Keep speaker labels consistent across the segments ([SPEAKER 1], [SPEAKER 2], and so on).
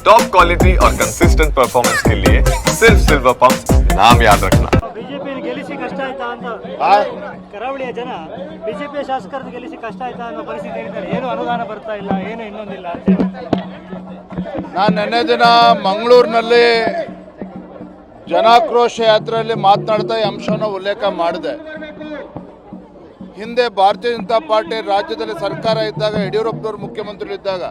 [SPEAKER 1] Top quality और consistent performance के लिए सिर्फ सिल्वर पंप नाम याद रखना।
[SPEAKER 2] ಬಿಜೆಪಿ ಗೆಲ್ಲಿಸಿ ಕಷ್ಟ ಆಯ್ತಾ ಅಂತ ಕರಾವಳಿಯ ಜನ ಬಿಜೆಪಿ ಶಾಸಕರನ್ನು ಗೆಲ್ಲಿಸಿ ಕಷ್ಟ ಆಯ್ತಾ ಅನ್ನೋ ಪರಿಸ್ಥಿತಿ ಹೇಳಿದ್ದಾರೆ. ಏನು ಅನುದಾನ ಬರ್ತಾ ಇಲ್ಲ, ಏನು ಇನ್ನೊಂದಿಲ್ಲ ಅಂತ.
[SPEAKER 3] ನಾನು ನಿನ್ನೆ ದಿನ ಮಂಗಳೂರಿನಲ್ಲಿ ಜನಾಕ್ರೋಶ ಯಾತ್ರೆಯಲ್ಲಿ ಮಾತನಾಡ್ತಾ ಈ ಅಂಶವನ್ನು ಉಲ್ಲೇಖ ಮಾಡಿದೆ. ಹಿಂದೆ ಭಾರತೀಯ ಜನತಾ ಪಾರ್ಟಿ ರಾಜ್ಯದಲ್ಲಿ ಸರ್ಕಾರ ಇದ್ದಾಗ, ಯಡಿಯೂರಪ್ಪನವರು ಮುಖ್ಯಮಂತ್ರಿಗಳಿದ್ದಾಗ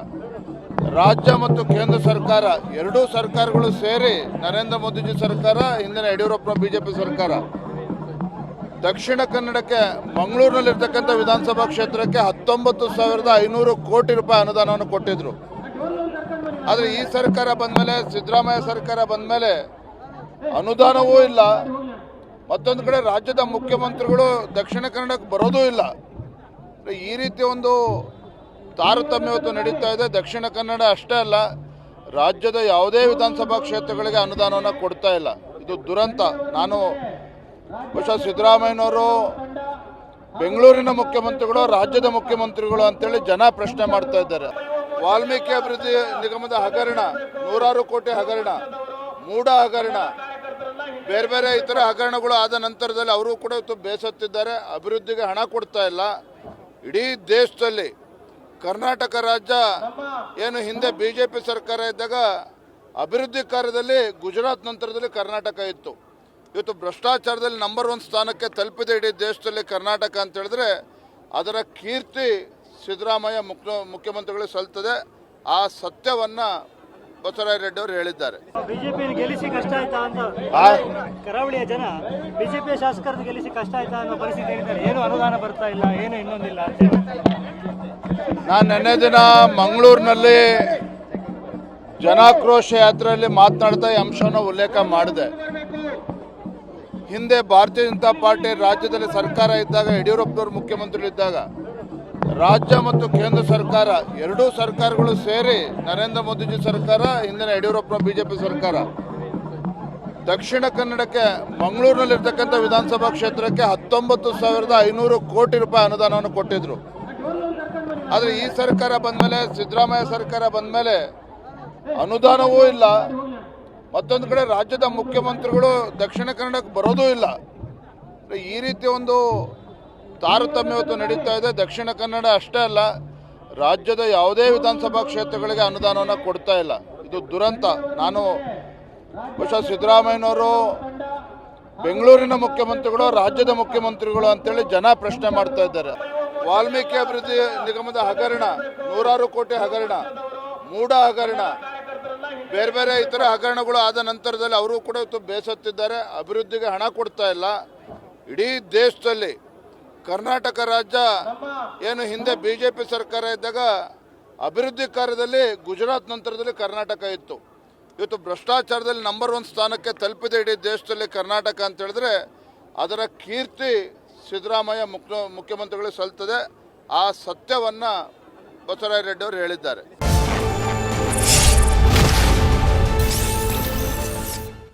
[SPEAKER 3] ರಾಜ್ಯ ಮತ್ತು ಕೇಂದ್ರ ಸರ್ಕಾರ ಎರಡೂ ಸರ್ಕಾರಗಳು ಸೇರಿ ನರೇಂದ್ರ ಮೋದಿಜಿ ಸರ್ಕಾರ, ಹಿಂದಿನ ಯಡಿಯೂರಪ್ಪನ ಬಿಜೆಪಿ ಸರ್ಕಾರ ದಕ್ಷಿಣ ಕನ್ನಡಕ್ಕೆ ಮಂಗಳೂರಿನಲ್ಲಿರ್ತಕ್ಕಂಥ ವಿಧಾನಸಭಾ ಕ್ಷೇತ್ರಕ್ಕೆ 19,500 ಕೋಟಿ ರೂಪಾಯಿ ಅನುದಾನವನ್ನು ಕೊಟ್ಟಿದ್ರು. ಆದರೆ ಈ ಸರ್ಕಾರ ಬಂದಮೇಲೆ, ಸಿದ್ದರಾಮಯ್ಯ ಸರ್ಕಾರ ಬಂದಮೇಲೆ ಅನುದಾನವೂ ಇಲ್ಲ. ಮತ್ತೊಂದು ಕಡೆ ರಾಜ್ಯದ ಮುಖ್ಯಮಂತ್ರಿಗಳು ದಕ್ಷಿಣ ಕನ್ನಡಕ್ಕೆ ಬರೋದೂ ಇಲ್ಲ. ಈ ರೀತಿ ಒಂದು ತಾರತಮ್ಯ ಇವತ್ತು ನಡೀತಾ ಇದೆ. ದಕ್ಷಿಣ ಕನ್ನಡ ಅಷ್ಟೇ ಅಲ್ಲ, ರಾಜ್ಯದ ಯಾವುದೇ ವಿಧಾನಸಭಾ ಕ್ಷೇತ್ರಗಳಿಗೆ ಅನುದಾನವನ್ನು ಕೊಡ್ತಾ ಇಲ್ಲ. ಇದು ದುರಂತ. ನಾನು ಬಹುಶಃ ಸಿದ್ದರಾಮಯ್ಯನವರು ಬೆಂಗಳೂರಿನ ಮುಖ್ಯಮಂತ್ರಿಗಳು, ರಾಜ್ಯದ ಮುಖ್ಯಮಂತ್ರಿಗಳು ಅಂತೇಳಿ ಜನ ಪ್ರಶ್ನೆ ಮಾಡ್ತಾ ಇದ್ದಾರೆ. ವಾಲ್ಮೀಕಿ ಅಭಿವೃದ್ಧಿ ನಿಗಮದ ಹಗರಣ, 100 ಕೋಟಿ ಹಗರಣ, ಮೂಡ ಹಗರಣ, ಬೇರೆ ಬೇರೆ ಇತರ ಹಗರಣಗಳು ಆದ ನಂತರದಲ್ಲಿ ಅವರು ಕೂಡ ಇವತ್ತು ಬೇಸತ್ತಿದ್ದಾರೆ. ಅಭಿವೃದ್ಧಿಗೆ ಹಣ ಕೊಡ್ತಾ ಇಲ್ಲ. ಇಡೀ ದೇಶದಲ್ಲಿ ಕರ್ನಾಟಕ ರಾಜ್ಯ ಏನು ಹಿಂದೆ ಬಿಜೆಪಿ ಸರ್ಕಾರ ಇದ್ದಾಗ ಅಭಿವೃದ್ಧಿ ಕಾರ್ಯದಲ್ಲಿ ಗುಜರಾತ್ ನಂತರದಲ್ಲಿ ಕರ್ನಾಟಕ ಇತ್ತು. ಇವತ್ತು ಭ್ರಷ್ಟಾಚಾರದಲ್ಲಿ ನಂಬರ್ 1 ಸ್ಥಾನಕ್ಕೆ ತಲುಪಿದೆ ಇಡೀ ದೇಶದಲ್ಲಿ ಕರ್ನಾಟಕ ಅಂತ ಹೇಳಿದ್ರೆ ಅದರ ಕೀರ್ತಿ ಸಿದ್ದರಾಮಯ್ಯ ಮುಖ್ಯಮಂತ್ರಿಗಳಿಗೆ ಸಲ್ತದೆ. ಆ ಸತ್ಯವನ್ನ ಬಸವರಾಜ ರೆಡ್ಡಿ ಅವರು ಹೇಳಿದ್ದಾರೆ.
[SPEAKER 2] ಬಿಜೆಪಿ ಗೆಲ್ಲಿಸಿ ಕಷ್ಟ ಆಯ್ತಾ ಅಂತ ಕರಾವಳಿಯ ಜನ ಬಿಜೆಪಿ ಶಾಸಕರನ್ನು ಗೆಲ್ಲಿಸಿ ಕಷ್ಟ ಆಯ್ತಾ ಅನ್ನೋ ಪರಿಸ್ಥಿತಿ ಹೇಳಿದ್ದಾರೆ. ಏನು ಅನುದಾನ ಬರ್ತಾ ಇಲ್ಲ, ಏನು ಇನ್ನೊಂದಿಲ್ಲ ಅಂತ.
[SPEAKER 3] ನಾನು ನಿನ್ನೆ ದಿನ ಮಂಗಳೂರಿನಲ್ಲಿ ಜನಾಕ್ರೋಶ ಯಾತ್ರೆಯಲ್ಲಿ ಮಾತನಾಡ್ತಾ ಈ ಅಂಶವನ್ನು ಉಲ್ಲೇಖ ಮಾಡಿದೆ. ಹಿಂದೆ ಭಾರತೀಯ ಜನತಾ ಪಾರ್ಟಿ ರಾಜ್ಯದಲ್ಲಿ ಸರ್ಕಾರ ಇದ್ದಾಗ, ಯಡಿಯೂರಪ್ಪನವರು ಮುಖ್ಯಮಂತ್ರಿಗಳಿದ್ದಾಗ ರಾಜ್ಯ ಮತ್ತು ಕೇಂದ್ರ ಸರ್ಕಾರ ಎರಡೂ ಸರ್ಕಾರಗಳು ಸೇರಿ ನರೇಂದ್ರ ಮೋದಿಜಿ ಸರ್ಕಾರ, ಹಿಂದಿನ ಯಡಿಯೂರಪ್ಪನ ಬಿಜೆಪಿ ಸರ್ಕಾರ ದಕ್ಷಿಣ ಕನ್ನಡಕ್ಕೆ ಮಂಗಳೂರಿನಲ್ಲಿರ್ತಕ್ಕಂಥ ವಿಧಾನಸಭಾ ಕ್ಷೇತ್ರಕ್ಕೆ 19,500 ಕೋಟಿ ರೂಪಾಯಿ ಅನುದಾನವನ್ನು ಕೊಟ್ಟಿದ್ರು. ಆದರೆ ಈ ಸರ್ಕಾರ ಬಂದಮೇಲೆ, ಸಿದ್ದರಾಮಯ್ಯ ಸರ್ಕಾರ ಬಂದಮೇಲೆ ಅನುದಾನವೂ ಇಲ್ಲ. ಮತ್ತೊಂದು ಕಡೆ ರಾಜ್ಯದ ಮುಖ್ಯಮಂತ್ರಿಗಳು ದಕ್ಷಿಣ ಕನ್ನಡಕ್ಕೆ ಬರೋದೂ ಇಲ್ಲ. ಈ ರೀತಿ ಒಂದು ತಾರತಮ್ಯ ಇವತ್ತು ನಡೀತಾ ಇದೆ. ದಕ್ಷಿಣ ಕನ್ನಡ ಅಷ್ಟೇ ಅಲ್ಲ, ರಾಜ್ಯದ ಯಾವುದೇ ವಿಧಾನಸಭಾ ಕ್ಷೇತ್ರಗಳಿಗೆ ಅನುದಾನವನ್ನು ಕೊಡ್ತಾ ಇಲ್ಲ. ಇದು ದುರಂತ. ನಾನು ಬಹುಶಃ ಸಿದ್ದರಾಮಯ್ಯನವರು ಬೆಂಗಳೂರಿನ ಮುಖ್ಯಮಂತ್ರಿಗಳು, ರಾಜ್ಯದ ಮುಖ್ಯಮಂತ್ರಿಗಳು ಅಂತೇಳಿ ಜನ ಪ್ರಶ್ನೆ ಮಾಡ್ತಾ ಇದ್ದಾರೆ. ವಾಲ್ಮೀಕಿ ಅಭಿವೃದ್ಧಿ ನಿಗಮದ ಹಗರಣ, 100 ಕೋಟಿ ಹಗರಣ, ಮೂಡ ಹಗರಣ, ಬೇರೆ ಬೇರೆ ಇತರ ಹಗರಣಗಳು ಆದ ನಂತರದಲ್ಲಿ ಅವರು ಕೂಡ ಇವತ್ತು ಬೇಸತ್ತಿದ್ದಾರೆ. ಅಭಿವೃದ್ಧಿಗೆ ಹಣ ಕೊಡ್ತಾ ಇಲ್ಲ. ಇಡೀ ದೇಶದಲ್ಲಿ ಕರ್ನಾಟಕ ರಾಜ್ಯ ಏನು ಹಿಂದೆ ಬಿಜೆಪಿ ಸರ್ಕಾರ ಇದ್ದಾಗ ಅಭಿವೃದ್ಧಿ ಕಾರ್ಯದಲ್ಲಿ ಗುಜರಾತ್ ನಂತರದಲ್ಲಿ ಕರ್ನಾಟಕ ಇತ್ತು. ಇವತ್ತು ಭ್ರಷ್ಟಾಚಾರದಲ್ಲಿ ನಂಬರ್ 1 ಸ್ಥಾನಕ್ಕೆ ತಲುಪಿದೆ ಇಡೀ ದೇಶದಲ್ಲಿ ಕರ್ನಾಟಕ ಅಂತ ಹೇಳಿದ್ರೆ ಅದರ ಕೀರ್ತಿ ಸಿದ್ದರಾಮಯ್ಯ ಮುಖ್ಯಮಂತ್ರಿಗಳಿಗೆ ಸಲ್ತದೆ. ಆ ಸತ್ಯವನ್ನ ಬಸವರಾಜ ರೆಡ್ಡಿ ಅವರು ಹೇಳಿದ್ದಾರೆ.